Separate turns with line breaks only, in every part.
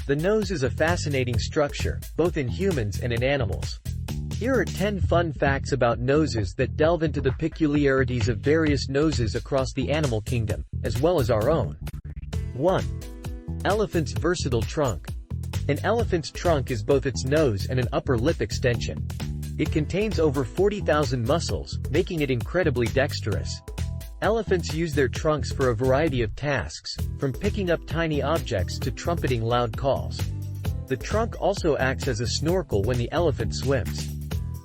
The nose is a fascinating structure, both in humans and in animals. Here are 10 fun facts about noses that delve into the peculiarities of various noses across the animal kingdom, as well as our own. 1. Elephant's versatile trunk. An elephant's trunk is both its nose and an upper lip extension. It contains over 40,000 muscles, making it incredibly dexterous. Elephants use their trunks for a variety of tasks, from picking up tiny objects to trumpeting loud calls. The trunk also acts as a snorkel when the elephant swims.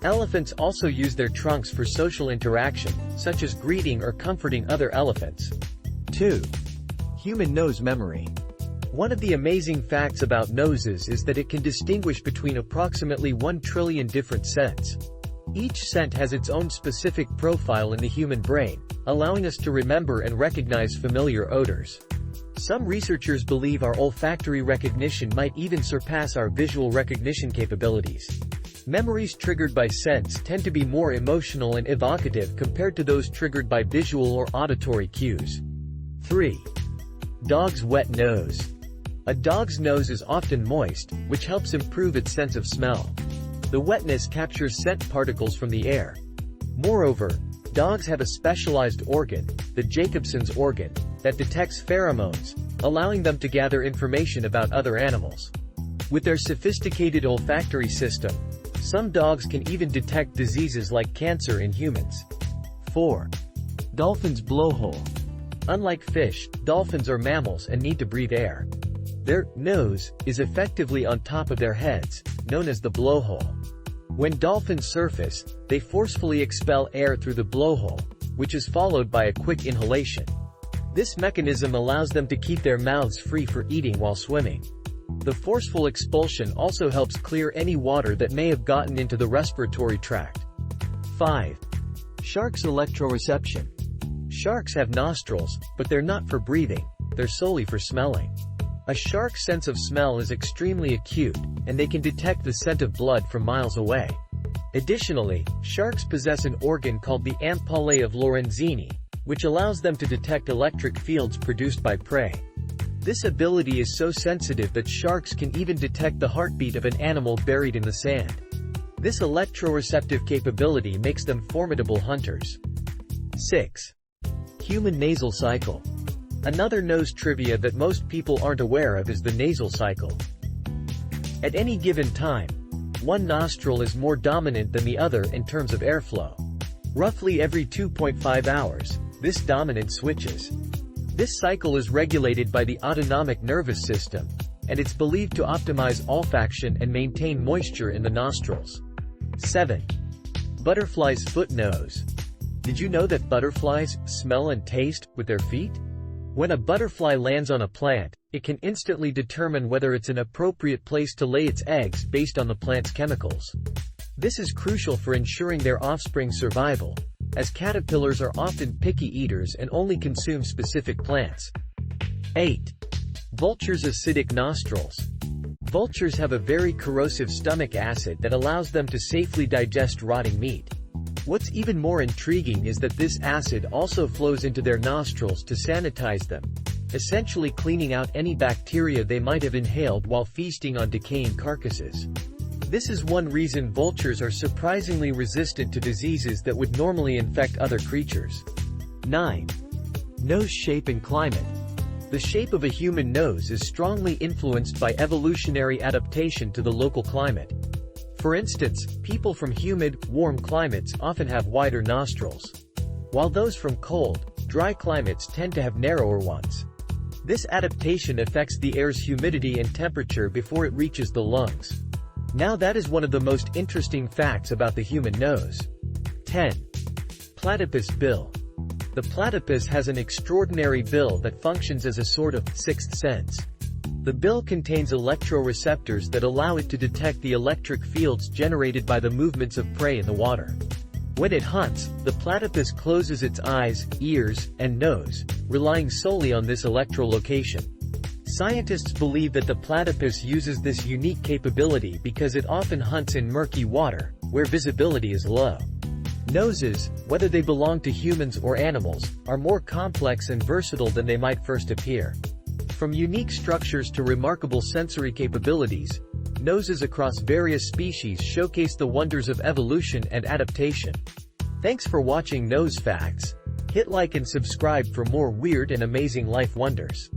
Elephants also use their trunks for social interaction, such as greeting or comforting other elephants. 2. Human nose memory. One of the amazing facts about noses is that it can distinguish between approximately 1 trillion different scents. Each scent has its own specific profile in the human brain, allowing us to remember and recognize familiar odors. Some researchers believe our olfactory recognition might even surpass our visual recognition capabilities. Memories triggered by scents tend to be more emotional and evocative compared to those triggered by visual or auditory cues. 3. Dog's wet nose. A dog's nose is often moist, which helps improve its sense of smell. The wetness captures scent particles from the air. Moreover, dogs have a specialized organ, the Jacobson's organ, that detects pheromones, allowing them to gather information about other animals. With their sophisticated olfactory system, some dogs can even detect diseases like cancer in humans. 4. Dolphins' blowhole. Unlike fish, dolphins are mammals and need to breathe air. Their nose is effectively on top of their heads, known as the blowhole. When dolphins surface, they forcefully expel air through the blowhole, which is followed by a quick inhalation. This mechanism allows them to keep their mouths free for eating while swimming. The forceful expulsion also helps clear any water that may have gotten into the respiratory tract. 5. Sharks' electroreception. Sharks have nostrils, but they're not for breathing, they're solely for smelling. A shark's sense of smell is extremely acute, and they can detect the scent of blood from miles away. Additionally, sharks possess an organ called the ampullae of Lorenzini, which allows them to detect electric fields produced by prey. This ability is so sensitive that sharks can even detect the heartbeat of an animal buried in the sand. This electroreceptive capability makes them formidable hunters. 6. Human nasal cycle. Another nose trivia that most people aren't aware of is the nasal cycle. At any given time, one nostril is more dominant than the other in terms of airflow. Roughly every 2.5 hours, this dominance switches. This cycle is regulated by the autonomic nervous system, and it's believed to optimize olfaction and maintain moisture in the nostrils. 7. Butterfly's foot nose. Did you know that butterflies smell and taste with their feet? When a butterfly lands on a plant, it can instantly determine whether it's an appropriate place to lay its eggs based on the plant's chemicals. This is crucial for ensuring their offspring's survival, as caterpillars are often picky eaters and only consume specific plants. 8. Vultures' acidic nostrils. Vultures have a very corrosive stomach acid that allows them to safely digest rotting meat. What's even more intriguing is that this acid also flows into their nostrils to sanitize them, essentially cleaning out any bacteria they might have inhaled while feasting on decaying carcasses. This is one reason vultures are surprisingly resistant to diseases that would normally infect other creatures. 9. Nose shape and climate. The shape of a human nose is strongly influenced by evolutionary adaptation to the local climate. For instance, people from humid, warm climates often have wider nostrils, while those from cold, dry climates tend to have narrower ones. This adaptation affects the air's humidity and temperature before it reaches the lungs. Now that is one of the most interesting facts about the human nose. 10. Platypus bill. The platypus has an extraordinary bill that functions as a sort of sixth sense. The bill contains electroreceptors that allow it to detect the electric fields generated by the movements of prey in the water. When it hunts, the platypus closes its eyes, ears, and nose, relying solely on this electrolocation. Scientists believe that the platypus uses this unique capability because it often hunts in murky water, where visibility is low. Noses, whether they belong to humans or animals, are more complex and versatile than they might first appear. From unique structures to remarkable sensory capabilities, noses across various species showcase the wonders of evolution and adaptation. Thanks for watching Nose Facts. Hit like and subscribe for more weird and amazing life wonders.